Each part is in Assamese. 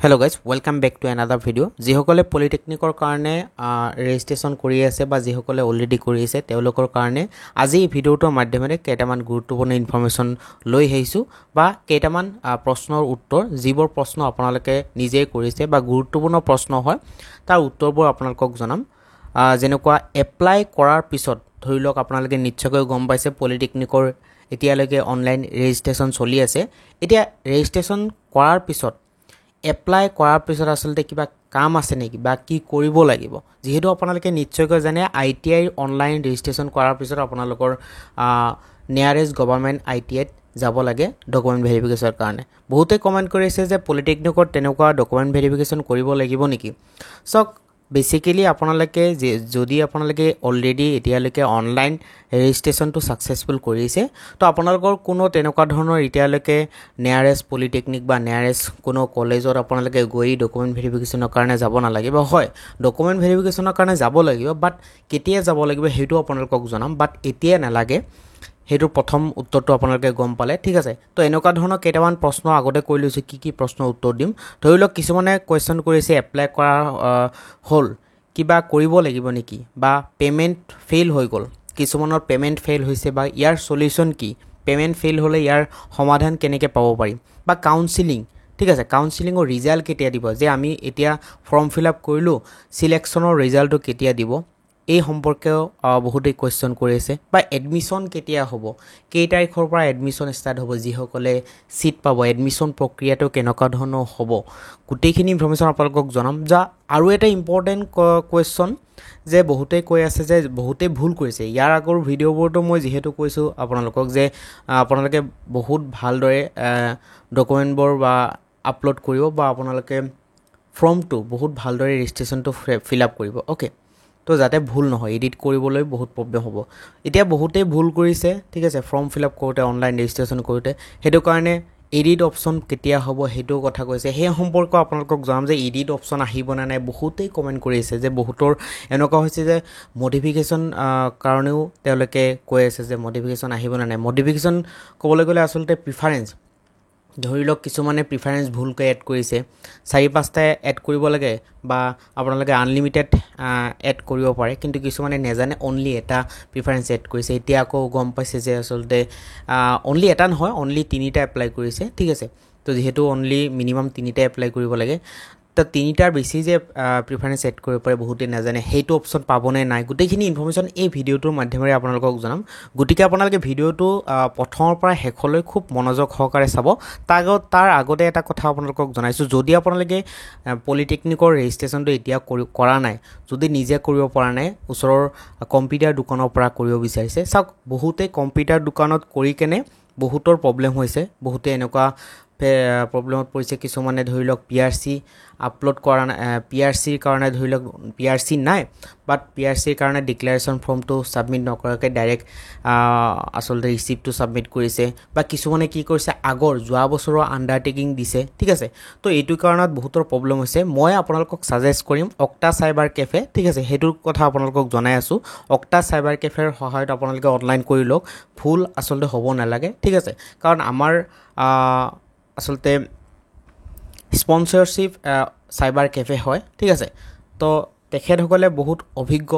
Hello guys, welcome back to another video. যিসকলে পলিটেকনিকৰ কাৰণে ৰেজিষ্ট্ৰেচন কৰি আছে বা যিসকলে অলৰেডি কৰি আছে তেওঁলোকৰ কাৰণে আজি এই ভিডিওটোৰ মাধ্যমেৰে কেইটামান গুৰুত্বপূৰ্ণ ইনফৰমেশ্যন লৈ আহিছোঁ বা কেইটামান প্ৰশ্নৰ উত্তৰ যিবোৰ প্ৰশ্ন আপোনালোকে নিজে কৰিছে বা গুৰুত্বপূৰ্ণ প্ৰশ্ন হয় তাৰ উত্তৰবোৰ আপোনালোকক জনাম যেনেকুৱা এপ্লাই কৰাৰ পিছত ধৰি লওক আপোনালোকে নিশ্চয়কৈ গম পাইছে পলিটেকনিকৰ এতিয়ালৈকে অনলাইন ৰেজিষ্ট্ৰেচন চলি আছে এতিয়া ৰেজিষ্ট্ৰেচন কৰাৰ পিছত এপ্লাই কৰাৰ পিছত আসলতে কিবা কাম আছে নেকি বা কি কৰিব লাগিব যেহেতু আপোনালোকে নিশ্চয়কৈ জানে ITI অনলাইন ৰেজিষ্ট্ৰেচন কৰাৰ পিছত আপোনালোকৰ নিয়াৰেষ্ট গভৰ্ণমেণ্ট ITI যাব লাগে ডকুমেণ্ট ভেৰিফিকেশ্যনৰ কাৰণে বহুতে কমেণ্ট কৰিছে যে পলিটেকনিকৰ তেনেকুৱা ডকুমেণ্ট ভেৰিফিকেশ্যন কৰিব লাগিব নেকি সক বেসিক্যালি আপোনালোকে যদি আপোনালোকে অলৰেডি এতিয়ালৈকে অনলাইন ৰেজিষ্ট্ৰেচনটো সাকসেসফুল কৰিছে তো আপোনালোকৰ কোনো তেনেকুৱা ধৰণৰ এতিয়ালৈকে নিয়াৰেষ্ট পলিটেকনিক বা নিয়াৰেষ্ট কোনো কলেজত আপোনালোকে গৈ ডকুমেণ্ট ভেৰিফিকেশ্যনৰ কাৰণে যাব নালাগিব হয় ডকুমেণ্ট ভেৰিফিকেশ্যনৰ কাৰণে যাব লাগিব বাট কেতিয়া যাব লাগিব হেতু আপোনালোকক জনাম বাট এতিয়া নালাগে হেতু প্ৰথম উত্তৰটো আপোনালোকে গম পালে ঠিক আছে তো এনেকুৱা ধৰণৰ কেইটামান প্ৰশ্ন আগতে কৈ লৈছো কি প্ৰশ্ন উত্তৰ দিম ধৰি লওক কিছুমানে কোৱেশ্চন কৰিছে এপ্লাই কৰা হল কিবা কৰিব লাগিব নেকি বা পেমেন্ট ফেইল হৈ গল কিছুমানৰ পেমেন্ট ফেইল হৈছে বা ইয়াৰ সলিউশন কি পেমেন্ট ফেইল হলে ইয়াৰ সমাধান কেনেকৈ পাব পাৰিম বা কাউন্সেলিং ঠিক আছে কাউন্সেলিংৰ ৰিজাল্ট কেতিয়া দিব যে আমি এতিয়া ফৰ্ম ফিল আপ কৰিলো সিলেকশনৰ ৰিজাল্টটো কেতিয়া দিব এই সম্পৰ্কেও বহুতে কোৱেশ্চন কৰিছে বা এডমিশন কেতিয়া হ'ব কেই তাৰিখৰ পৰা এডমিশন ষ্টাৰ্ট হ'ব যিসকলে সিট পাব এডমিশন প্ৰক্ৰিয়াটো কেনেকুৱা ধৰণৰ হ'ব গোটেইখিনি ইনফৰমেশ্যন আপোনালোকক জনাম যা আৰু এটা ইম্পৰ্টেন্ট কোৱেশ্চন যে বহুতে কৈ আছে যে বহুতে ভুল কৰিছে ইয়াৰ আগৰ ভিডিঅ'বোৰটো মই যেহেতু কৈছো আপোনালোকক যে আপোনালোকে বহুত ভালদৰে ডকুমেণ্টবোৰ বা আপলোড কৰিব বা আপোনালোকে ফৰ্মটো বহুত ভালদৰে ৰেজিষ্ট্ৰেচনটো ফিল আপ কৰিব ওকে তো যাতে ভুল নহয় এডিট কৰিবলৈ বহুত প্ৰবলেম হ'ব এতিয়া বহুতে ভুল কৰিছে ঠিক আছে ফৰ্ম ফিল আপ কৰোতে অনলাইন ৰেজিষ্ট্ৰেচন কৰোতে হেতু কাৰণে এডিট অপচন কেতিয়া হ'ব হেতু কথা কৈছে হে সম্পৰ্ক আপোনালোকক জনাম যে এডিট অপচন আহিব না নাই বহুতেই কমেন্ট কৰিছে যে বহুতৰ এনেকুৱা হৈছে যে মডিফিকেশন কাৰণেও তেওঁলোকে কৈ আছে যে মডিফিকেশন আহিব না নাই মডিফিকেশন ক'বলৈ গ'লে আসলতে প্ৰিফাৰেন্স ধৰি লওক কিছুমানে প্ৰিফাৰেন্স ভুলকৈ এড কৰিছে 4-5টা এড কৰিব লাগে বা আপোনালোকে আনলিমিটেড এড কৰিব পাৰে কিন্তু কিছুমানে নেজানে অনলি এটা প্ৰিফাৰেন্স এড কৰিছে এতিয়া আকৌ গম পাইছে যে আসলতে অনলি এটা নহয় অনলি 3টা এপ্লাই কৰিছে ঠিক আছে তো যেহেতু অনলি মিনিমাম 3টা এপ্লাই কৰিব লাগে তো 3টাৰ বেছি যে প্ৰিফাৰেন্স এড কৰিব পাৰে বহুতে নাজানে হেতু অপচন পাবনে নাই গোটেইখিনি ইনফৰমেশ্যন এই ভিডিওটোৰ মাধ্যমেৰে আপোনালোকক জনাম গতিকে আপোনালোকে ভিডিওটো প্ৰথমৰ পৰা শেষলৈ খুব মনোযোগ সহকাৰে চাব তাৰ আগতে এটা কথা আপোনালোকক জনাইছো যদি আপোনালোকে পলিটেকনিকৰ ৰেজিষ্ট্ৰেচনটো এতিয়া কৰা নাই যদি নিজে কৰিব পৰা নাই ওচৰৰ কম্পিউটাৰ দোকানৰ পৰা কৰিব বিচাৰিছে চাওক বহুতে কম্পিউটাৰ দোকানত কৰি কেনে বহুতৰ প্ৰবলেম হৈছে বহুতে এনেকুৱা প্ৰবলেমত পৰিছে কিছুমানে ধৰি লওক PRC আপলোড কৰা PRC কাৰণে ধৰি লওক PRC নাই বাট PRC কাৰণে ডিক্লাৰেচন ফৰ্মটো সাবমিট নকৰাকে ডাইৰেক্ট আসলতে ৰিসিপ্টটো সাবমিট কৰিছে বা কিছুমানে কি কৰিছে আগৰ যোৱা বছৰৰ আন্ডাৰটেকিং দিছে ঠিক আছে তো এইটো কাৰণত বহুতৰ প্ৰবলেম হৈছে মই আপোনালোকক সাজেষ্ট কৰিম অক্টা সাইবাৰ কেফে ঠিক আছে হেতুৰ কথা আপোনালোকক জনাই আছো অক্টা সাইবাৰ কেফেৰ সহায়ত আপোনালোকে অনলাইন কৰি লওক ফুল আসলতে হ'ব নালাগে ঠিক আছে কাৰণ আমাৰ আসলতে স্পন্সৰশিপ সাইবাৰ কেফে হয় ঠিক আছে তো তেখেতসকলে বহুত অভিজ্ঞ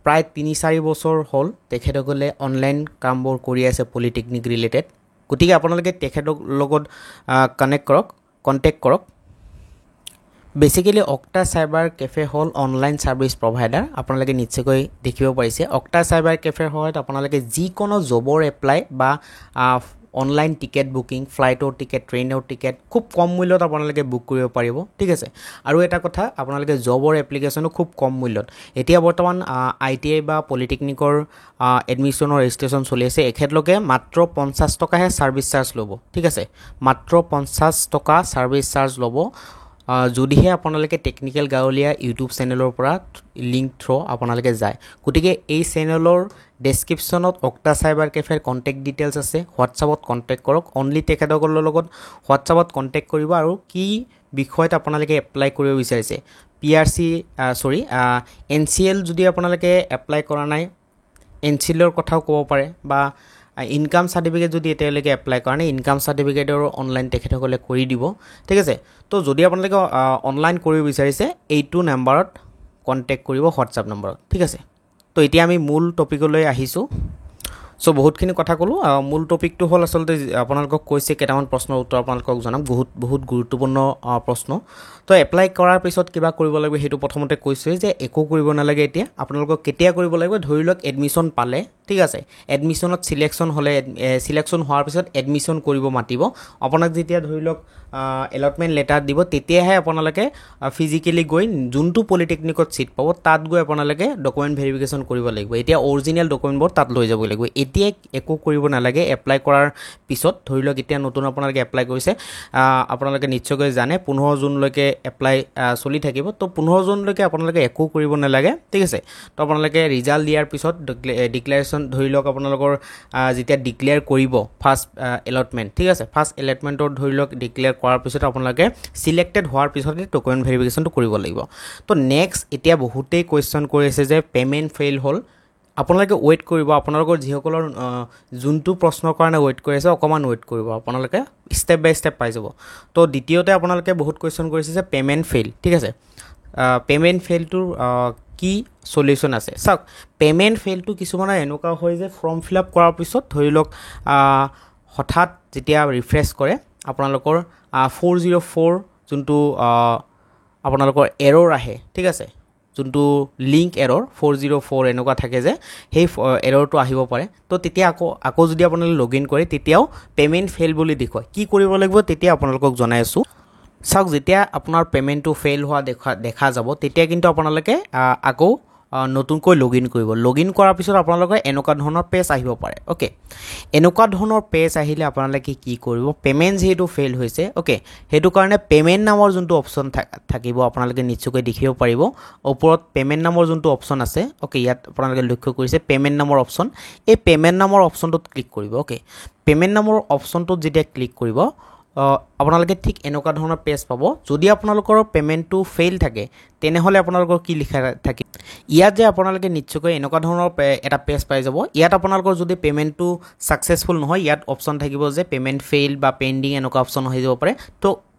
প্ৰায় 3-4 বছৰ হ'ল তেখেতসকলে অনলাইন কামবোৰ কৰি আছে পলিটেকনিক ৰিলেটেড গতিকে আপোনালোকে তেখেতৰ লগত কন্টেক্ট কৰক বেসিক্যালি অক্টা সাইবাৰ কেফে হল অনলাইন সাৰ্ভিস প্ৰোভাইডাৰ আপোনালোকে নিশ্চয়কৈ দেখিব পাৰিছে অক্টা সাইবাৰ কেফেৰ সহায়ত আপোনালোকে যিকোনো জবৰ এপ্লাই বা অনলাইন টিকেট বুকিং ফ্লাইটৰ টিকেট ট্ৰেইনৰ টিকেট খুব কম মূল্যত আপোনালোকে বুক কৰিব পাৰিব ঠিক আছে আৰু এটা কথা আপোনালোকে জবৰ এপ্লিকেশনো খুব কম মূল্যত এতিয়া বৰ্তমান ITI বা পলিটেকনিকৰ এডমিশনৰ ৰেজিষ্ট্ৰেচন চলি আছে এখেতলোকে মাত্ৰ 50 টকাহে সাৰ্ভিস চাৰ্জ ল'ব ঠিক আছে মাত্ৰ 50 টকা সাৰ্ভিস চাৰ্জ ল'ব যদিহে আপোনালোকে টেকনিক্যাল গাঁৱলীয়া ইউটিউব চেনেলৰ পৰা লিংক থ্ৰু আপোনালোকে যায় গতিকে এই চেনেলৰ ডেসক্ৰিপচনত অক্টা সাইবাৰ কেফেৰ কন্টেক্ট ডিটেইলছ আছে হোৱাটছআপত কন্টেক্ট কৰক অনলি তেখেতসকলৰ লগত হোৱাটছআপত কন্টেক্ট কৰিব আৰু কি বিষয়ত আপোনালোকে এপ্লাই কৰিব বিচাৰিছে PRC NCL যদি আপোনালোকে এপ্লাই কৰা নাই NCLৰ কথাও ক'ব পাৰে বা ইনকাম সাৰ্টিফিকেট যদি এতিয়ালৈকে এপ্লাই কৰা নাই ইনকাম সাৰ্টিফিকেটৰ অনলাইন তেখেতসকলে কৰি দিব ঠিক আছে তো যদি আপোনালোকে অনলাইন কৰিব বিচাৰিছে এইটো নাম্বাৰত কন্টেক্ট কৰিব হোৱাটছআপ নম্বৰত ঠিক আছে তো এতিয়া আমি মূল টপিকলৈ আহিছোঁ সো বহুতখিনি কথা ক'লো মূল টপিকটো হ'ল আসলতে আপোনালোকক কৈছে কেইটামান প্ৰশ্নৰ উত্তৰ আপোনালোকক জনাম বহুত গুৰুত্বপূৰ্ণ প্ৰশ্ন তো এপ্লাই কৰাৰ পিছত কিবা কৰিব লাগিব সেইটো প্ৰথমতে কৈছে যে একো কৰিব নালাগে এতিয়া আপোনালোকক কেতিয়া কৰিব লাগিব ধৰি লওক এডমিশ্যন পালে ঠিক আছে এডমিশ্যনত সিলেকশ্যন হ'লে সিলেকশ্যন হোৱাৰ পিছত এডমিশ্যন কৰিব মাতিব আপোনাক যেতিয়া ধৰি লওক এলটমেণ্ট লেটাৰ দিব তেতিয়াহে আপোনালোকে ফিজিক্যালি গৈ যোনটো পলিটেকনিকত সিট পাব তাত গৈ আপোনালোকে ডকুমেণ্ট ভেৰিফিকেশ্যন কৰিব লাগিব এতিয়া অৰিজিনেল ডকুমেণ্টবোৰ তাত লৈ যাব লাগিব এতিয়া একো কৰিব নালাগে এপ্লাই কৰাৰ পিছত ধৰি লওক এতিয়া নতুন আপোনালোকে এপ্লাই কৰিছে আপোনালোকে নিশ্চয়কৈ জানে 15 জুনলৈকে এপ্লাই চলি থাকিব তো 15 জুনলৈকে আপোনালোকে একো কৰিব নালাগে ঠিক আছে তো আপোনালোকে ৰিজাল্ট দিয়াৰ পিছত ডিক্লেৰেশ্যন ধৰি লওক আপোনালোকৰ যেতিয়া ডিক্লেয়াৰ কৰিব ফাৰ্ষ্ট এলটমেণ্ট ঠিক আছে ফাৰ্ষ্ট এলটমেণ্টৰ ধৰি লওক ডিক্লেয়াৰ কৰাৰ পিছত আপোনালোকে সিলেক্টেড হোৱাৰ পিছতে ডকুমেণ্ট ভেৰিফিকেশ্যনটো কৰিব লাগিব তো নেক্সট এতিয়া বহুতেই কুৱেশ্যন কৰি আছে যে পে'মেণ্ট ফেইল হ'ল আপোনালোকে ৱেইট কৰিব আপোনালোকৰ যিসকলৰ যোনটো প্ৰশ্নৰ কাৰণে ৱেইট কৰি আছে অকণমান ৱেইট কৰিব আপোনালোকে ষ্টেপ বাই ষ্টেপ পাই যাব তো দ্বিতীয়তে আপোনালোকে বহুত কুৱেশ্যন কৰিছে যে পে'মেণ্ট ফেইল ঠিক আছে পে'মেণ্ট ফেইলটোৰ কি সলিউশ্যন আছে চাওক পে'মেণ্ট ফেইলটো কিছুমানৰ এনেকুৱা হয় যে ফৰ্ম ফিল আপ কৰাৰ পিছত ধৰি লওক হঠাৎ যেতিয়া ৰিফ্ৰেছ কৰে আপোনালোকৰ 404 যোনটো আপোনালোকৰ এৰৰ আহে ঠিক আছে যোনটো লিংক এৰৰ 404 এনেকুৱা থাকে যে সেই এৰৰটো আহিব পাৰে তো তেতিয়া আকৌ যদি আপোনালোকে লগইন কৰে তেতিয়াও পে'মেণ্ট ফেইল বুলি দেখুৱায় কি কৰিব লাগিব তেতিয়া আপোনালোকক জনাই আছোঁ চাওক যেতিয়া আপোনাৰ পে'মেণ্টটো ফেইল হোৱা দেখা যাব তেতিয়া কিন্তু আপোনালোকে আকৌ নতুনকৈ লগইন কৰিব লগইন কৰাৰ পিছত আপোনালোকে এনেকুৱা ধৰণৰ পেজ আহিব পাৰে ওকে এনেকুৱা ধৰণৰ পেজ আহিলে আপোনালোকে কি কৰিব পে'মেণ্ট যেহেতু ফেইল হৈছে ওকে সেইটো কাৰণে পে'মেণ্ট নামৰ যোনটো অপশ্যন থাকিব আপোনালোকে নিশ্চয়কৈ দেখিব পাৰিব ওপৰত পে'মেণ্ট নামৰ যোনটো অপশ্যন আছে ওকে ইয়াত আপোনালোকে লক্ষ্য কৰিছে পে'মেণ্ট নামৰ অপশ্যন এই পে'মেণ্ট নামৰ অপশ্যনটোত ক্লিক কৰিব ওকে পে'মেণ্ট নামৰ অপশ্যনটোত যেতিয়া ক্লিক কৰিব আপোনালোকে ঠিক এনেকুৱা ধৰণৰ পেজ পাব যদি আপোনালোকৰ পে'মেণ্টটো ফেইল থাকে তেনেহ'লে আপোনালোকৰ কি লিখা থাকে ইয়াত যে আপোনালোকে নিশ্চয়কৈ এনেকুৱা ধৰণৰ এটা পেজ পাই যাব ইয়াত আপোনালোকৰ যদি পে'মেণ্টটো ছাকচেছফুল নহয় ইয়াত অপশ্যন থাকিব যে পে'মেণ্ট ফেইল বা পেণ্ডিং এনেকুৱা অপশ্যন হৈ যাব পাৰে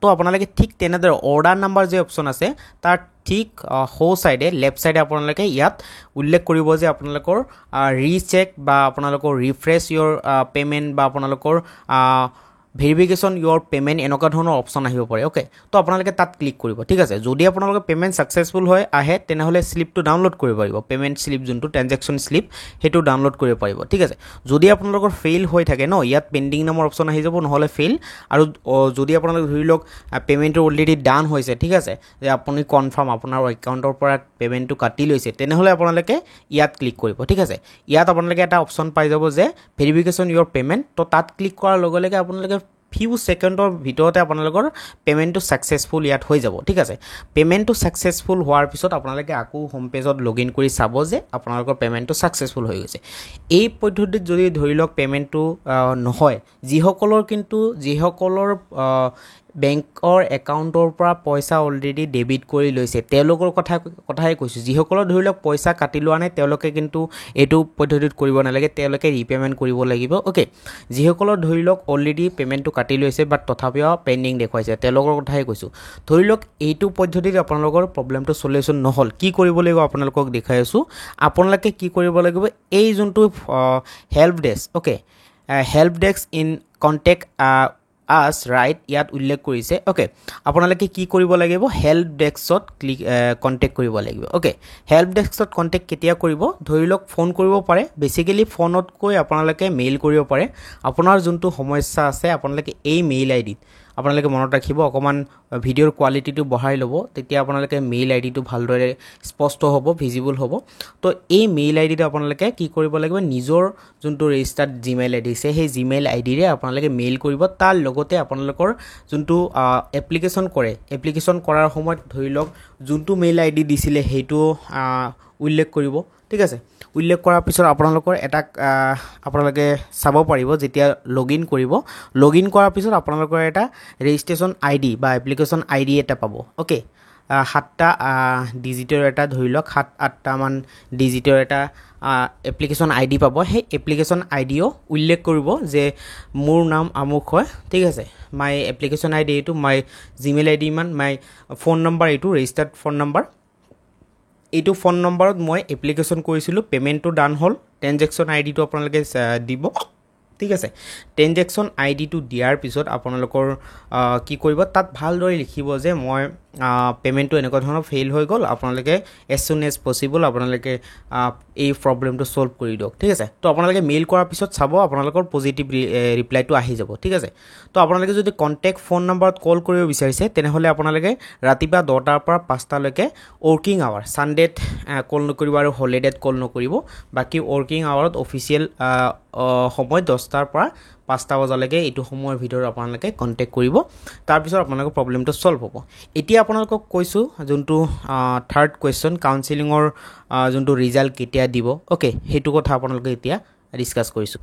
তো আপোনালোকে ঠিক তেনেদৰে অৰ্ডাৰ নাম্বাৰ যে অপশ্যন আছে তাৰ ঠিক সো চাইডে লেফ্ট চাইডে আপোনালোকে ইয়াত উল্লেখ কৰিব যে আপোনালোকৰ ৰিচেক বা আপোনালোকৰ ৰিফ্ৰেছ ইয়ৰ পে'মেণ্ট বা আপোনালোকৰ ভেৰিফিকেশ্যন ইয়ৰ পে'মেণ্ট এনেকুৱা ধৰণৰ অপশ্যন আহিব পাৰে ওকে তো আপোনালোকে তাত ক্লিক কৰিব ঠিক আছে যদি আপোনালোকৰ পে'মেণ্ট ছাকচেছফুল হয় আহে তেনেহ'লে স্লিপটো ডাউনলোড কৰিব পাৰিব পে'মেণ্ট স্লিপ যোনটো ট্ৰেনজেকশ্যন স্লিপ সেইটো ডাউনলোড কৰিব পাৰিব ঠিক আছে যদি আপোনালোকৰ ফেইল হৈ থাকে ন ইয়াত পেণ্ডিং নামৰ অপশ্যন আহি যাব নহ'লে ফেইল আৰু যদি আপোনালোকে ধৰি লওক পে'মেণ্টটো অলৰেডি ডান হৈছে ঠিক আছে যে আপুনি কনফাৰ্ম আপোনাৰ একাউণ্টৰ পৰা পে'মেণ্টটো কাটি লৈছে তেনেহ'লে আপোনালোকে ইয়াত ক্লিক কৰিব ঠিক আছে ইয়াত আপোনালোকে এটা অপশ্যন পাই যাব যে ভেৰিফিকেশ্যন ইয়ৰ পে'মেণ্ট তো তাত ক্লিক কৰাৰ লগে লগে আপোনালোকে ফিউ সেকেন্ডৰ ভিতৰতে আপোনালোকৰ পেমেন্টটো সাকসেসফুল ইয়াত হৈ যাব ঠিক আছে পেমেন্টটো সাকসেসফুল হোৱাৰ পিছত আপোনালোকে আকৌ হোম পেজত লগইন কৰি চাব যে আপোনালোকৰ পেমেন্টটো সাকসেসফুল হৈ গৈছে এই পদ্ধতিত যদি ধৰি লওক পেমেন্টটো নহয় যিসকলৰ বেংকৰ একাউণ্টৰ পৰা পইচা অলৰেডি ডেবিট কৰি লৈছে তেওঁলোকৰ কথাই কৈছোঁ যিসকলৰ ধৰি লওক পইচা কাটি লোৱা নাই তেওঁলোকে কিন্তু এইটো পদ্ধতিত কৰিব নালাগে তেওঁলোকে ৰিপেমেণ্ট কৰিব লাগিব ওকে যিসকলৰ ধৰি লওক অলৰেডি পেমেণ্টটো কাটি লৈছে বাট তথাপিও পেণ্ডিং দেখুৱাইছে তেওঁলোকৰ কথাই কৈছোঁ ধৰি লওক এইটো পদ্ধতিত আপোনালোকৰ প্ৰব্লেমটো সলিউশ্যন নহ'ল কি কৰিব লাগিব আপোনালোকক দেখাই আছোঁ আপোনালোকে কি কৰিব লাগিব এই যোনটো help desk okay help desk in contact আছ ৰাইট ইয়াত উল্লেখ কৰিছে ওকে আপোনালোকে কি কৰিব লাগিব হেল্প ডেস্কত কণ্টেক্ট কৰিব লাগিব ওকে হেল্প ডেস্কত কণ্টেক্ট কেতিয়া কৰিব ধৰি লওক ফোন কৰিব পাৰে বেছিকেলি ফোনতকৈ আপোনালোকে মেইল কৰিব পাৰে আপোনাৰ যোনটো সমস্যা আছে আপোনালোকে এই মেইল আইডিত আপোনালোকে মনত ৰাখিব অকমান ভিডিওৰ কোৱালিটিটো বঢ়াই ল'ব তেতিয়া আপোনালোকে মেইল আইডিটো ভালদৰে স্পষ্ট হ'ব ভিজিবল হ'ব তো এই মেইল আইডিটো আপোনালোকে কি কৰিব লাগিব নিজৰ যোনটো ৰেজিষ্টাৰ্ড জিমেইল আইডি আছে সেই জিমেইল আইডিৰে আপোনালোকে মেইল কৰিব তাৰ লগতে আপোনালোকৰ যোনটো এপ্লিকেশ্যন কৰাৰ সময়ত ধৰি লওক যোনটো মেইল আইডি দিছিলে সেইটো উল্লেখ কৰিব ঠিক আছে উল্লেখ কৰাৰ পিছত আপোনালোকে চাব পাৰিব যেতিয়া লগইন কৰিব লগইন কৰাৰ পিছত আপোনালোকৰ এটা ৰেজিষ্ট্ৰেশ্যন আইডি বা এপ্লিকেশ্যন আইডি এটা পাব ওকে 7টা ডিজিটৰ এটা ধৰি লওক 7-8টা মান ডিজিটৰ এটা এপ্লিকেশ্যন আইডি পাব সেই এপ্লিকেশ্যন আইডিও উল্লেখ কৰিব যে মোৰ নাম আমুক হয় ঠিক আছে মাই এপ্লিকেশ্যন আইডি এইটো মাই জিমেইল আইডি ইমান মাই ফোন নম্বৰ এইটো ৰেজিষ্টাৰ্ড ফোন নম্বৰ এইটো ফোন নম্বৰত মই এপ্লিকেশ্যন কৰিছিলোঁ পে'মেণ্টটো ডান হ'ল ট্ৰেনজেকশ্যন আইডিটো আপোনালোকে দিব ঠিক আছে ট্ৰেনজেকশ্যন আইডিটো দিয়াৰ পিছত আপোনালোকৰ কি কৰিব তাত ভালদৰে লিখিব যে মই পে'মেণ্টটো এনেকুৱা ধৰণৰ ফেইল হৈ গ'ল আপোনালোকে এজ চুন এজ পচিবল আপোনালোকে এই প্ৰব্লেমটো ছল্ভ কৰি দিয়ক ঠিক আছে তো আপোনালোকে মেইল কৰাৰ পিছত চাব আপোনালোকৰ পজিটিভ ৰিপ্লাইটো আহি যাব ঠিক আছে তো আপোনালোকে যদি কণ্টেক্ট ফোন নম্বৰত কল কৰিব বিচাৰিছে তেনেহ'লে আপোনালোকে ৰাতিপুৱা 10টাৰ পৰা 5টালৈকে ৱৰ্কিং আৱাৰ ছানডেত কল নকৰিব আৰু হলিডেত কল নকৰিব বাকী ৱৰ্কিং আৱাৰত অফিচিয়েল সময় 10টাৰ পৰা 5টা বজালৈকে এইটো সময়ৰ ভিতৰত আপোনালোকে কণ্টেক্ট কৰিব তাৰপিছত আপোনালোকৰ প্ৰব্লেমটো ছল্ভ হ'ব এতিয়া আপোনালোকক কৈছোঁ যোনটো থাৰ্ড কুৱেশ্যন কাউন্সেলিঙৰ যোনটো ৰিজাল্ট কেতিয়া দিব অ'কে সেইটো কথা আপোনালোকে এতিয়া ডিছকাছ কৰিছোঁ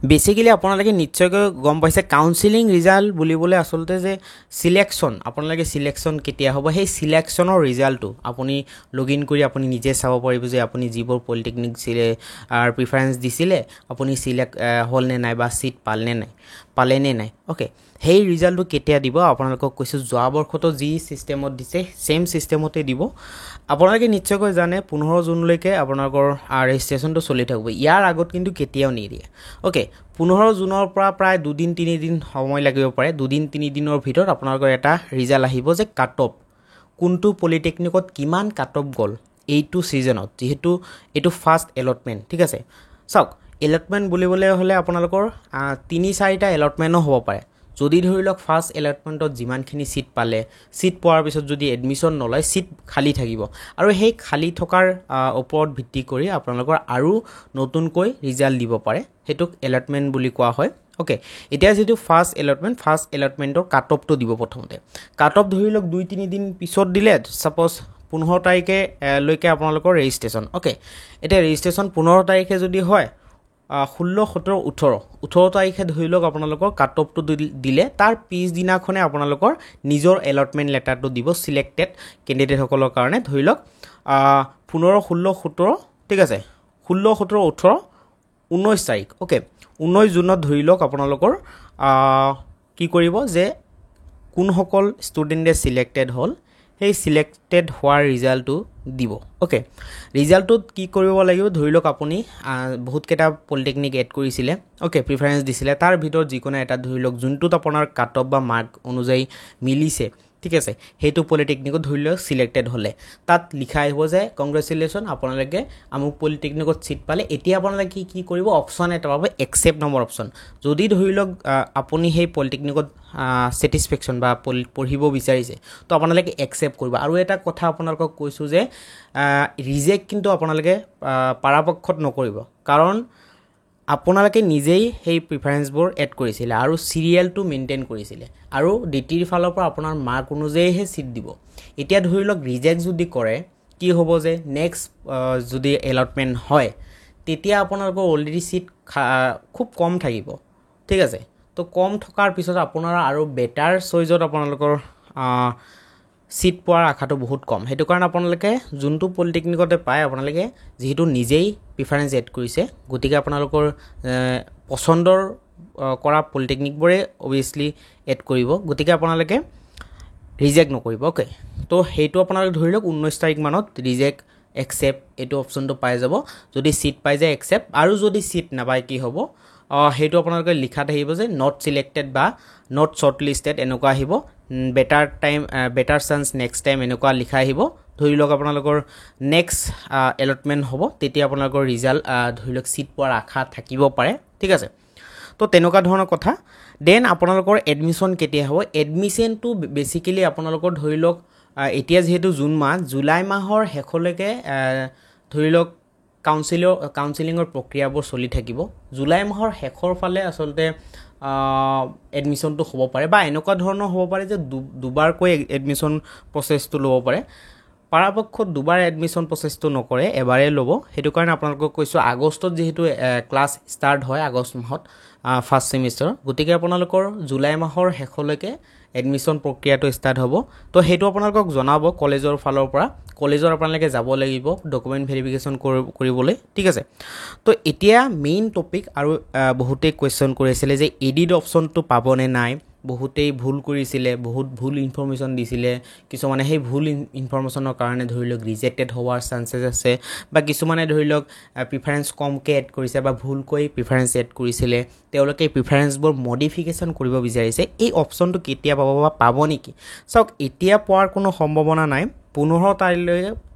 বেচিকেলি আপোনালোকে নিশ্চয়কৈ গম পাইছে কাউন্সেলিং ৰিজাল্ট বুলিবলৈ আচলতে যে চিলেকশ্যন আপোনালোকে চিলেকশ্যন কেতিয়া হ'ব সেই চিলেকশ্যনৰ ৰিজাল্টটো আপুনি লগ ইন কৰি আপুনি নিজে চাব পাৰিব যে আপুনি যিবোৰ পলিটেকনিক প্ৰিফাৰেঞ্চ দিছিলে আপুনি চিলেক্ট হ'ল নে নাই বা চিট পালে নে নাই অ'কে সেই ৰিজাল্টটো কেতিয়া দিব আপোনালোকক কৈছোঁ যোৱা বৰ্ষতো যি ছিষ্টেমত দিছে ছেইম ছিষ্টেমতে দিব আপোনালোকে নিশ্চয়কৈ জানে 15 জুনলৈকে আপোনালোকৰ ৰেজিষ্ট্ৰেশ্যনটো চলি থাকিব ইয়াৰ আগত কিন্তু কেতিয়াও নিদিয়ে অ'কে 15 জুনৰ পৰা প্ৰায় 2-3 দিন সময় লাগিব পাৰে 2-3 দিনৰ ভিতৰত আপোনালোকৰ এটা ৰিজাল্ট আহিব যে কাট অফ কোনটো পলিটেকনিকত কিমান কাট অফ গ'ল এইটো ছিজনত যিহেতু এইটো ফাৰ্ষ্ট এলটমেণ্ট ঠিক আছে চাওক এলটমেণ্ট বুলিবলৈ হ'লে আপোনালোকৰ 3-4টা এলটমেণ্টো হ'ব পাৰে যদি ধৰি লওক ফাৰ্ষ্ট এলটমেণ্টত যিমানখিনি চিট পালে চিট পোৱাৰ পিছত যদি এডমিশ্যন নলয় চিট খালী থাকিব আৰু সেই খালী থকাৰ ওপৰত ভিত্তি কৰি আপোনালোকৰ আৰু নতুনকৈ ৰিজাল্ট দিব পাৰে সেইটোক এলটমেণ্ট বুলি কোৱা হয় অ'কে এতিয়া যিটো ফাৰ্ষ্ট এলটমেণ্টৰ কাট অফটো দিব প্ৰথমতে কাট অফ ধৰি লওক 2-3 দিন পিছত দিলে ছাপ'জ 15 তাৰিখে লৈকে আপোনালোকৰ ৰেজিষ্ট্ৰেশ্যন অ'কে এতিয়া ৰেজিষ্ট্ৰেশ্যন 15 তাৰিখে যদি হয় 16-17-18 তাৰিখে ধৰি লওক আপোনালোকৰ কাট অফটো দিলে তাৰ পিছদিনাখনে আপোনালোকৰ নিজৰ এলটমেণ্ট লেটাৰটো দিব চিলেক্টেড কেণ্ডিডেটসকলৰ কাৰণে ধৰি লওক 15-16-17 ঠিক আছে 16-17-18-19 তাৰিখ অ'কে 19 জুনত ধৰি লওক আপোনালোকৰ কি কৰিব যে কোনসকল ষ্টুডেণ্টে চিলেক্টেড হ'ল সেই চিলেক্টেড হোৱাৰ ৰিজাল্টটো দিব অ'কে ৰিজাল্টটোত কি কৰিব লাগিব ধৰি লওক আপুনি বহুতকেইটা পলিটেকনিক এড কৰিছিলে অ'কে প্ৰিফাৰেঞ্চ দিছিলে তাৰ ভিতৰত যিকোনো এটা ধৰি লওক যোনটোত আপোনাৰ কাট অফ বা মাৰ্ক অনুযায়ী মিলিছে ঠিক আছে সেইটো পলিটেকনিকত ধৰি লওক চিলেক্টেড হ'লে তাত লিখা আহিব যে কংগ্ৰেচুলেশ্যন আপোনালোকে আমুক পলিটেকনিকত চিট পালে এতিয়া আপোনালোকে কি কৰিব অপশ্যন এটা পাব একচেপ্ট নম্বৰ অপশ্যন যদি ধৰি লওক আপুনি সেই পলিটেকনিকত ছেটিছফেকশ্যন বা পঢ়িব বিচাৰিছে তো আপোনালোকে একচেপ্ট কৰিব আৰু এটা কথা আপোনালোকক কৈছোঁ যে ৰিজেক্ট কিন্তু আপোনালোকে পৰাপক্ষত নকৰিব কাৰণ আপোনালোকে নিজেই সেই প্ৰিফাৰেঞ্চবোৰ এড কৰিছিলে আৰু চিৰিয়েলটো মেইনটেইন কৰিছিলে আৰু ডিটিৰ ফালৰ পৰা আপোনাৰ মাৰ্ক অনুযায়ীহে চিট দিব এতিয়া ধৰি লওক ৰিজেক্ট যদি কৰে কি হ'ব যে নেক্সট যদি এলটমেণ্ট হয় তেতিয়া আপোনালোকৰ অলৰেডি চিট খুব কম থাকিব ঠিক আছে তো কম থকাৰ পিছত আপোনাৰ আৰু বেটাৰ চইজত আপোনালোকৰ চিট পোৱাৰ আশাটো বহুত কম সেইটো কাৰণে আপোনালোকে যোনটো পলিটেকনিকতে পায় আপোনালোকে যিহেতু নিজেই প্ৰিফাৰেঞ্চ এড কৰিছে গতিকে আপোনালোকৰ পচন্দৰ কৰা পলিটেকনিকবোৰে অবভিয়াছলি এড কৰিব গতিকে আপোনালোকে ৰিজেক্ট নকৰিব অ'কে তো সেইটো আপোনালোকে ধৰি লওক 19 তাৰিখ মানত ৰিজেক্ট একচেপ্ট এইটো অপশ্যনটো পাই যাব যদি চিট পাই যায় একচেপ্ট আৰু যদি চিট নাপায় কি হ'ব সেইটো আপোনালোকে লিখাত আহিব যে নট চিলেক্টেড বা নট শ্বৰ্ট লিষ্টেড এনেকুৱা আহিব বেটাৰ চান্স নেক্সট টাইম এনেকুৱা লিখা আহিব ধৰি লওক আপোনালোকৰ নেক্সট এলটমেণ্ট হ'ব তেতিয়া আপোনালোকৰ ৰিজাল্ট ধৰি লওক চিট পোৱাৰ আশা থাকিব পাৰে ঠিক আছে তো তেনেকুৱা ধৰণৰ কথা দেন আপোনালোকৰ এডমিশ্যন কেতিয়া হ'ব এডমিশ্যনটো বেচিকেলি আপোনালোকৰ ধৰি লওক এতিয়া যিহেতু জুন মাহ জুলাই মাহৰ শেষলৈকে ধৰি লওক কাউন্সেলিঙৰ প্ৰক্ৰিয়াবোৰ চলি থাকিব জুলাই মাহৰ শেষৰ ফালে আচলতে এডমিশ্যনটো হ'ব পাৰে বা এনেকুৱা ধৰণৰ হ'ব পাৰে যে দুবাৰকৈ এডমিশ্যন প্ৰচেছটো ল'ব পাৰে পৰাপক্ষত দুবাৰ এডমিশ্যন প্ৰচেছটো নকৰে এবাৰেই ল'ব সেইটো কাৰণে আপোনালোকক কৈছোঁ আগষ্টত যিহেতু ক্লাছ ষ্টাৰ্ট হয় আগষ্ট মাহত ফাৰ্ষ্ট ছেমিষ্টাৰ গতিকে আপোনালোকৰ জুলাই মাহৰ শেষলৈকে এডমিশ্যন প্ৰক্ৰিয়াটো ষ্টাৰ্ট হ'ব তো সেইটো আপোনালোকক জনাব কলেজৰ ফালৰ পৰা কলেজৰ আপোনালোকে যাব লাগিব ডকুমেণ্ট ভেৰিফিকেশ্যন কৰিবলৈ ঠিক আছে তো এতিয়া মেইন টপিক আৰু বহুতেই কুৱেশ্যন কৰিছিলে যে এডিট অপশ্যনটো পাবনে নাই বহুতেই ভুল কৰিছিলে বহুত ভুল ইনফৰমেশ্যন দিছিলে কিছুমানে সেই ভুল ইনফৰমেশ্যনৰ কাৰণে ধৰি লওক ৰিজেক্টেড হোৱাৰ চান্সেছ আছে বা কিছুমানে ধৰি লওক প্ৰিফাৰেঞ্চ কমকৈ এড কৰিছে বা ভুলকৈ প্ৰিফাৰেঞ্চ এড কৰিছিলে তেওঁলোকে প্ৰিফাৰেঞ্চবোৰ মডিফিকেশ্যন কৰিব বিচাৰিছে এই অপশ্যনটো কেতিয়া পাব বা পাব নেকি চাওক এতিয়া পোৱাৰ কোনো সম্ভাৱনা নাই 15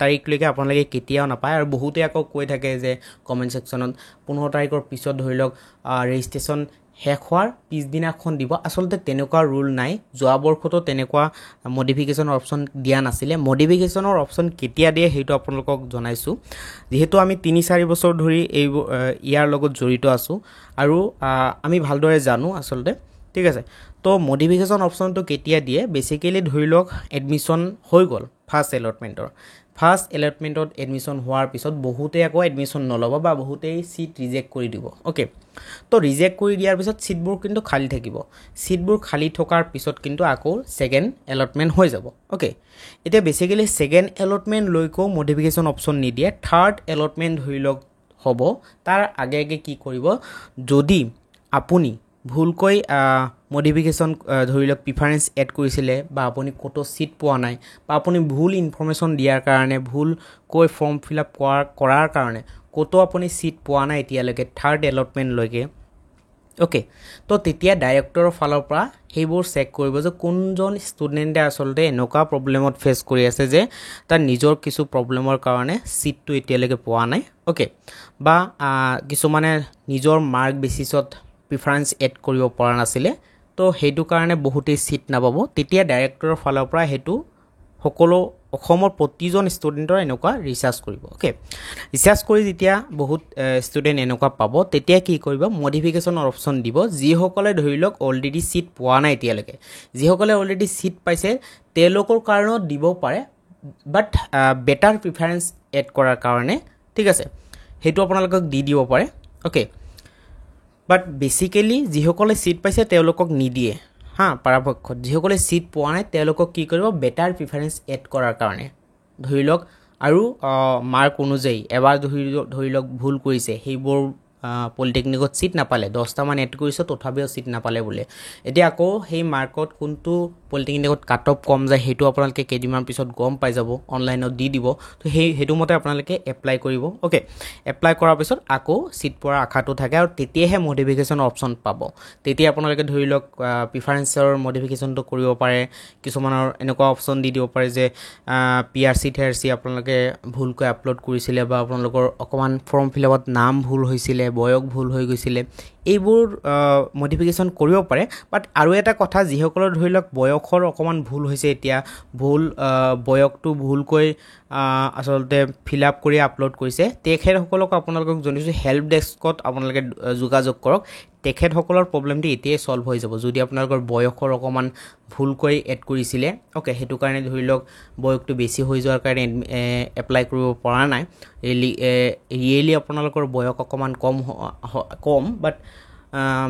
তাৰিখলৈকে আপোনালোকে কেতিয়াও নাপায় আৰু বহুতে আকৌ কৈ থাকে যে কমেণ্ট ছেকশ্যনত 15 তাৰিখৰ পিছত ধৰি লওক ৰেজিষ্ট্ৰেশ্যন শেষ হোৱাৰ পিছদিনাখন দিব আচলতে তেনেকুৱা ৰুল নাই যোৱা বৰ্ষতো তেনেকুৱা মডিফিকেশ্যনৰ অপশ্যন দিয়া নাছিলে মডিফিকেশ্যনৰ অপশ্যন কেতিয়া দিয়ে সেইটো আপোনালোকক জনাইছোঁ যিহেতু আমি 3-4 বছৰ ধৰি এই ইয়াৰ লগত জড়িত আছোঁ আৰু আমি ভালদৰে জানো আচলতে ঠিক আছে তো মডিফিকেশ্যন অপশ্যনটো কেতিয়া দিয়ে বেচিকেলি ধৰি লওক এডমিশ্যন হৈ গ'ল ফাৰ্ষ্ট এলটমেণ্টত এডমিশ্যন হোৱাৰ পিছত বহুতেই আকৌ এডমিশ্যন নল'ব বা বহুতেই চিট ৰিজেক্ট কৰি দিব অ'কে তো ৰিজেক্ট কৰি দিয়াৰ পিছত চিটবোৰ কিন্তু খালী থাকিব চিটবোৰ খালী থকাৰ পিছত কিন্তু আকৌ ছেকেণ্ড এলটমেণ্ট হৈ যাব অ'কে এতিয়া বেচিকেলি ছেকেণ্ড এলটমেণ্টলৈকেও মডিফিকেশ্যন অপশ্যন নিদিয়ে থাৰ্ড এলটমেণ্ট ধৰি লওক হ'ব তাৰ আগে আগে কি কৰিব যদি আপুনি ভুলকৈ মডিফিকেশ্যন ধৰি লওক প্ৰিফাৰেঞ্চ এড কৰিছিলে বা আপুনি ক'তো চিট পোৱা নাই বা আপুনি ভুল ইনফৰমেশ্যন দিয়াৰ কাৰণে ভুলকৈ ফৰ্ম ফিল আপ কৰাৰ কাৰণে ক'তো আপুনি চিট পোৱা নাই এতিয়ালৈকে থাৰ্ড এলটমেণ্টলৈকে অ'কে তো তেতিয়া ডাইৰেক্টৰৰ ফালৰ পৰা সেইবোৰ চেক কৰিব যে কোনজন ষ্টুডেণ্টে আচলতে এনেকুৱা প্ৰব্লেমত ফেচ কৰি আছে যে তাৰ নিজৰ কিছু প্ৰব্লেমৰ কাৰণে চিটটো এতিয়ালৈকে পোৱা নাই অ'কে বা কিছুমানে নিজৰ মাৰ্ক বেচিছত প্ৰিফাৰেঞ্চ এড কৰিব পৰা নাছিলে তো সেইটো কাৰণে বহুতেই চিট নাপাব তেতিয়া ডাইৰেক্টৰৰ ফালৰ পৰা সেইটো সকলো অসমৰ প্ৰতিজন ষ্টুডেণ্টৰ এনেকুৱা ৰিচাৰ্চ কৰিব অ'কে ৰিচাৰ্চ কৰি যেতিয়া বহুত ষ্টুডেণ্ট এনেকুৱা পাব তেতিয়া কি কৰিব মডিফিকেশ্যনৰ অপশ্যন দিব যিসকলে ধৰি লওক অলৰেডি চিট পোৱা নাই এতিয়ালৈকে যিসকলে অলৰেডি চিট পাইছে তেওঁলোকৰ কাৰণেও দিব পাৰে বাট বেটাৰ প্ৰিফাৰেঞ্চ এড কৰাৰ কাৰণে ঠিক আছে সেইটো আপোনালোকক দি দিব পাৰে অ'কে বাট বেচিকেলি যিসকলে চিট পাইছে তেওঁলোকক নিদিয়ে পৰাপক্ষত যিসকলে চিট পোৱা নাই তেওঁলোকক কি কৰিব বেটাৰ প্ৰিফাৰেঞ্চ এড কৰাৰ কাৰণে ধৰি লওক আৰু মাৰ্ক অনুযায়ী এবাৰ ধৰি লওক ভুল কৰিছে সেইবোৰ পলিটেকনিকত চিট নাপালে 10টামান এড কৰিছে তথাপিও চিট নাপালে বোলে এতিয়া আকৌ সেই মাৰ্কত কোনটো পলিটেকনিকত কাট অফ কম যায় সেইটো আপোনালোকে কেইদিনমান পিছত গম পাই যাব অনলাইনত দি দিব তো সেইটো মতে আপোনালোকে এপ্লাই কৰিব অ'কে এপ্লাই কৰাৰ পিছত আকৌ চিট পোৱাৰ আশাটো থাকে আৰু তেতিয়াহে মডিফিকেশ্যনৰ অপশ্যন পাব তেতিয়া আপোনালোকে ধৰি লওক প্ৰিফাৰেঞ্চৰ মডিফিকেশ্যনটো কৰিব পাৰে কিছুমানৰ এনেকুৱা অপশ্যন দি দিব পাৰে যে PRC আপোনালোকে ভুলকৈ আপলোড কৰিছিলে বা আপোনালোকৰ অকণমান ফৰ্ম ফিল আপত নাম ভুল হৈছিলে বয়স ভুল হৈ গৈছিলে এইবোৰ মডিফিকেশ্যন কৰিব পাৰে বাট আৰু এটা কথা যিসকলৰ ধৰি লওক বয়সৰ অকণমান ভুল হৈছে এতিয়া ভুল বয়সটো ভুলকৈ আচলতে ফিল আপ কৰি আপলোড কৰিছে তেখেতসকলক আপোনালোকক জনাইছোঁ হেল্প ডেস্কত আপোনালোকে যোগাযোগ কৰক তেখেতসকলৰ প্ৰব্লেমটো এতিয়াই ছল্ভ হৈ যাব যদি আপোনালোকৰ বয়সৰ অকণমান ভুলকৈ এড কৰিছিলে অ'কে সেইটো কাৰণে ধৰি লওক বয়সটো বেছি হৈ যোৱাৰ কাৰণে এপ্লাই কৰিব পৰা নাই ৰিয়েলি আপোনালোকৰ বয়স অকণমান কম বাট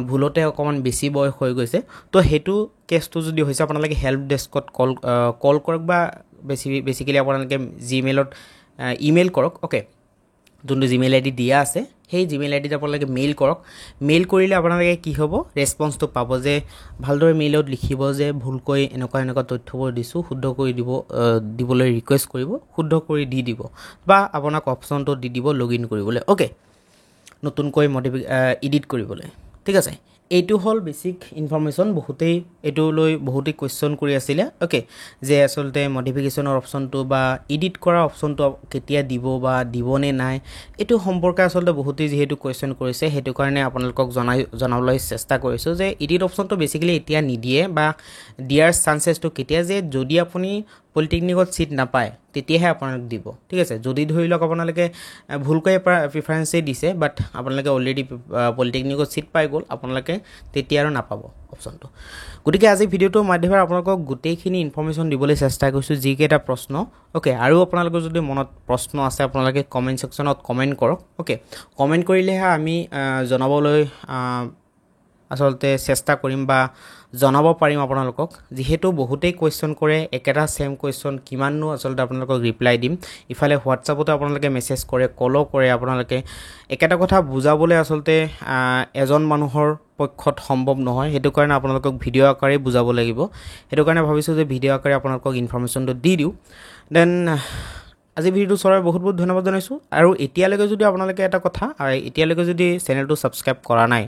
ভুলতে অকণমান বেছি বয়স হৈ গৈছে তো সেইটো কেছটো যদি হৈছে আপোনালোকে হেল্প ডেস্কত কল কৰক বা বেচিকেলি আপোনালোকে জিমেইলত ইমেইল কৰক অ'কে যোনটো জিমেইল আইডি দিয়া আছে সেই জিমেইল আইডিত আপোনালোকে মেইল কৰক মেইল কৰিলে আপোনালোকে কি হ'ব ৰেছপন্সটো পাব যে ভালদৰে মেইলত লিখিব যে ভুলকৈ এনেকুৱা তথ্যবোৰ দিছোঁ শুদ্ধ কৰি দিবলৈ ৰিকুৱেষ্ট কৰিব শুদ্ধ কৰি দি দিব বা আপোনাক অপশ্যনটো দি দিব লগ ইন কৰিবলৈ অ'কে নতুনকৈ এডিট কৰিবলৈ ঠিক আছে এইটো হ'ল বেছিক ইনফৰমেশ্যন বহুতেই এইটো লৈ বহুতেই কুৱেশ্যন কৰি আছিলে অ'কে যে আচলতে মডিফিকেশ্যনৰ অপশ্যনটো বা এডিট কৰা অপশ্যনটো কেতিয়া দিব বা দিবনে নাই এইটো সম্পৰ্কে আচলতে বহুতেই যিহেতু কুৱেশ্যন কৰিছে সেইটো কাৰণে আপোনালোকক জনাবলৈ চেষ্টা কৰিছোঁ যে এডিট অপশ্যনটো বেছিকেলি এতিয়া নিদিয়ে বা দিয়াৰ চান্সেছটো কেতিয়া যে যদি আপুনি পলিটেকনিকত চিট নাপায় তেতিয়াহে আপোনালোক দিব ঠিক আছে যদি ধৰি লওক আপোনালোকে ভুলকৈ প্ৰিফাৰেঞ্চেই দিছে বাট আপোনালোকে অলৰেডি পলিটেকনিকত চিট পাই গ'ল আপোনালোকে তেতিয়া আৰু নাপাব অপশ্যনটো গতিকে আজি ভিডিঅ'টোৰ মাধ্যমেৰে আপোনালোকক গোটেইখিনি ইনফৰমেশ্যন দিবলৈ চেষ্টা কৰিছোঁ যিকেইটা প্ৰশ্ন অ'কে আৰু আপোনালোকৰ যদি মনত প্ৰশ্ন আছে আপোনালোকে কমেণ্ট ছেকশ্যনত কমেণ্ট কৰক অ'কে কমেণ্ট কৰিলেহে আমি জনাবলৈ আচলতে চেষ্টা কৰিম বা জনাব পাৰিম আপোনালোকক যিহেতু বহুতেই কুৱেশ্যন কৰে একেটা সেম কুৱেশ্যন কিমাননো আচলতে আপোনালোকক ৰিপ্লাই দিম ইফালে হোৱাটছআপতো আপোনালোকে মেছেজ কৰে কলো কৰে আপোনালোকে একেটা কথা বুজাবলৈ আচলতে এজন মানুহৰ পক্ষত সম্ভৱ নহয় সেইটো কাৰণে আপোনালোকক ভিডিঅ' আকাৰে বুজাব লাগিব সেইটো কাৰণে ভাবিছোঁ যে ভিডিঅ' আকাৰে আপোনালোকক ইনফৰমেশ্যনটো দি দিওঁ দেন আজি ভিডিঅ'টো চোৱাৰ বহুত বহুত ধন্যবাদ জনাইছোঁ আৰু এতিয়ালৈকে যদি আপোনালোকে এটা কথা এতিয়ালৈকে যদি চেনেলটো ছাবস্ক্ৰাইব কৰা নাই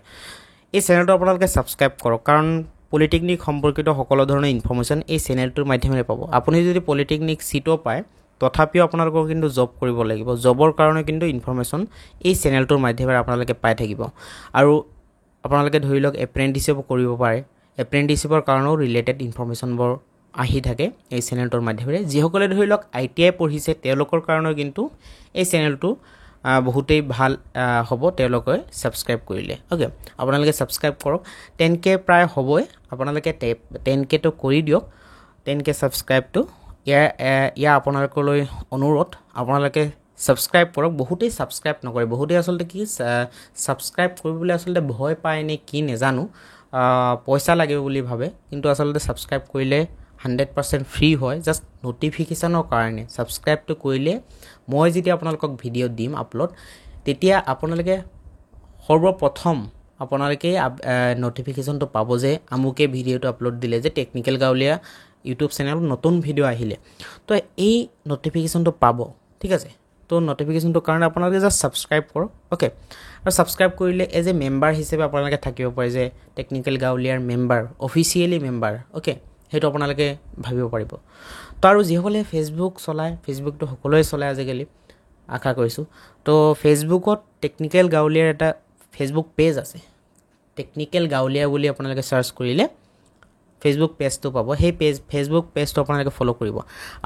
এই চেনেলটো আপোনালোকে ছাবস্ক্ৰাইব কৰক কাৰণ পলিটেকনিক সম্পৰ্কিত সকলো ধৰণৰ ইনফৰমেশ্যন এই চেনেলটোৰ মাধ্যমেৰে পাব আপুনি যদি পলিটেকনিক চিটো পায় তথাপিও আপোনালোকৰ কিন্তু জব কৰিব লাগিব জবৰ কাৰণে কিন্তু ইনফৰমেশ্যন এই চেনেলটোৰ মাধ্যমেৰে আপোনালোকে পাই থাকিব আৰু আপোনালোকে ধৰি লওক এপ্ৰেণ্টিছশ্বিপ কৰিব পাৰে এপ্ৰেণ্টিছশ্বিপৰ কাৰণেও ৰিলেটেড ইনফৰমেশ্যনবোৰ আহি থাকে এই চেনেলটোৰ মাধ্যমেৰে যিসকলে ধৰি লওক ITI পঢ়িছে তেওঁলোকৰ কাৰণেও কিন্তু এই চেনেলটো বহুতেই ভাল হ'ব তেওঁলোকে ছাবস্ক্ৰাইব কৰিলে ওকে আপোনালোকে ছাবস্ক্ৰাইব কৰক 10K প্ৰায় হ'বই আপোনালোকে 10K টো কৰি দিয়ক 10K ছাবস্ক্ৰাইবটো ইয়াৰ আপোনালোকলৈ অনুৰোধ আপোনালোকে ছাবস্ক্ৰাইব কৰক বহুতেই ছাবস্ক্ৰাইব নকৰে বহুতেই আচলতে কি ছাবস্ক্ৰাইব কৰিবলৈ আচলতে ভয় পায় নে কি নেজানো পইচা লাগে বুলি ভাবে কিন্তু আচলতে ছাবস্ক্ৰাইব কৰিলে 100% ফ্ৰী হয় জাস্ট নোটিফিকেশ্যনৰ কাৰণে ছাবস্ক্ৰাইবটো কৰিলে মই যেতিয়া আপোনালোকক ভিডিঅ' দিম আপলোড তেতিয়া আপোনালোকে সৰ্বপ্ৰথম আপোনালোকে নোটিফিকেশ্যনটো পাব যে আমুকে ভিডিঅ'টো আপলোড দিলে যে টেকনিক্যাল গাঁৱলীয়া ইউটিউব চেনেল নতুন ভিডিঅ' আহিলে তো এই নোটিফিকেশ্যনটো পাব ঠিক আছে তো নোটিফিকেশ্যনটো কাৰণে আপোনালোকে জাস্ট ছাবস্ক্ৰাইব কৰক ওকে আৰু ছাবস্ক্ৰাইব কৰিলে এজ এ মেম্বাৰ হিচাপে আপোনালোকে থাকিব পাৰে যে টেকনিক্যাল গাঁৱলীয়াৰ মেম্বাৰ অফিচিয়েলি মেম্বাৰ ওকে সেইটো আপোনালোকে ভাবিব পাৰিব তো আৰু যিসকলে ফেচবুক চলায় ফেচবুকটো সকলোৱে চলায় আজিকালি আশা কৰিছোঁ তো ফেচবুকত টেকনিক্যাল গাঁৱলীয়াৰ এটা ফেচবুক পেজ আছে টেকনিক্যাল গাঁৱলীয়া বুলি আপোনালোকে সাৰ্চ কৰিলে ফেচবুক পেজটো পাব সেই ফেচবুক পেজটো আপোনালোকে ফলো কৰিব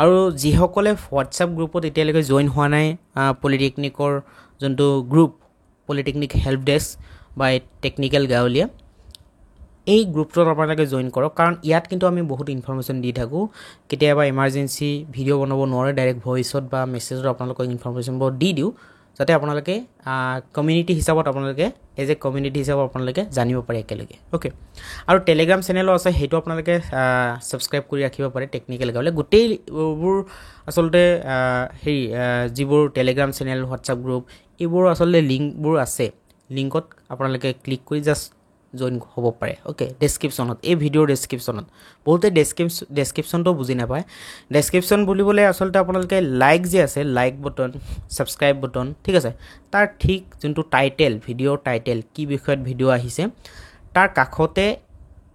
আৰু যিসকলে হোৱাটছআপ গ্ৰুপত এতিয়ালৈকে জইন হোৱা নাই পলিটেকনিকৰ যোনটো গ্ৰুপ পলিটেকনিক হেল্প ডেস্ক বা টেকনিক্যাল গাঁৱলীয়া এই গ্ৰুপটোত আপোনালোকে জইন কৰক কাৰণ ইয়াত কিন্তু আমি বহুত ইনফৰমেশ্যন দি থাকোঁ কেতিয়াবা ইমাৰ্জেঞ্চি ভিডিঅ' বনাব নোৱাৰে ডাইৰেক্ট ভইচত বা মেছেজত আপোনালোকক ইনফৰমেশ্যনবোৰ দি দিওঁ যাতে আপোনালোকে কমিউনিটি হিচাপত আপোনালোকে এজ এ কমিউনিটি হিচাপত আপোনালোকে জানিব পাৰে একেলগে ওকে আৰু টেলিগ্ৰাম চেনেলো আছে সেইটো আপোনালোকে ছাবস্ক্ৰাইব কৰি ৰাখিব পাৰে টেকনিক্যাল গাঁৱলীয়া গোটেইবোৰ আচলতে যিবোৰ টেলিগ্ৰাম চেনেল হোৱাটছআপ গ্ৰুপ এইবোৰ আচলতে লিংকবোৰ আছে লিংকত আপোনালোকে ক্লিক কৰি জাষ্ট জইন হ'ব পাৰে ওকে ডেছক্ৰিপশ্যনত এই ভিডিঅ'ৰ ডেছক্ৰিপশ্যনত বহুতে ডেছক্ৰিপশ্যনটো বুজি নাপায় ডেছক্ৰিপশ্যন বুলিবলৈ আচলতে আপোনালোকে লাইক যে আছে লাইক বটন ছাবস্ক্ৰাইব বটন ঠিক আছে তাৰ ঠিক যোনটো টাইটেল ভিডিঅ'ৰ টাইটেল কি বিষয়ত ভিডিঅ' আহিছে তাৰ কাষতে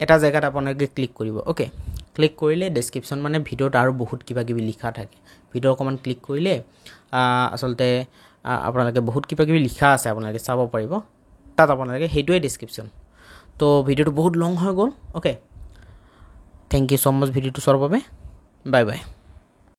এটা জেগাত আপোনালোকে ক্লিক কৰিব ওকে ক্লিক কৰিলে ডেছক্ৰিপশ্যন মানে ভিডিঅ'ত আৰু বহুত কিবা কিবি লিখা থাকে ভিডিঅ' অকণমান ক্লিক কৰিলে আচলতে আপোনালোকে বহুত কিবা কিবি লিখা আছে আপোনালোকে চাব পাৰিব তাত আপোনালোকে সেইটোৱে ডেছক্ৰিপশ্যন তো ভিডিঅ'টো বহুত লং হৈ গ'ল ওকে থেংক ইউ ছ' মাছ ভিডিঅ'টো চোৱাৰ বাবে বাই বাই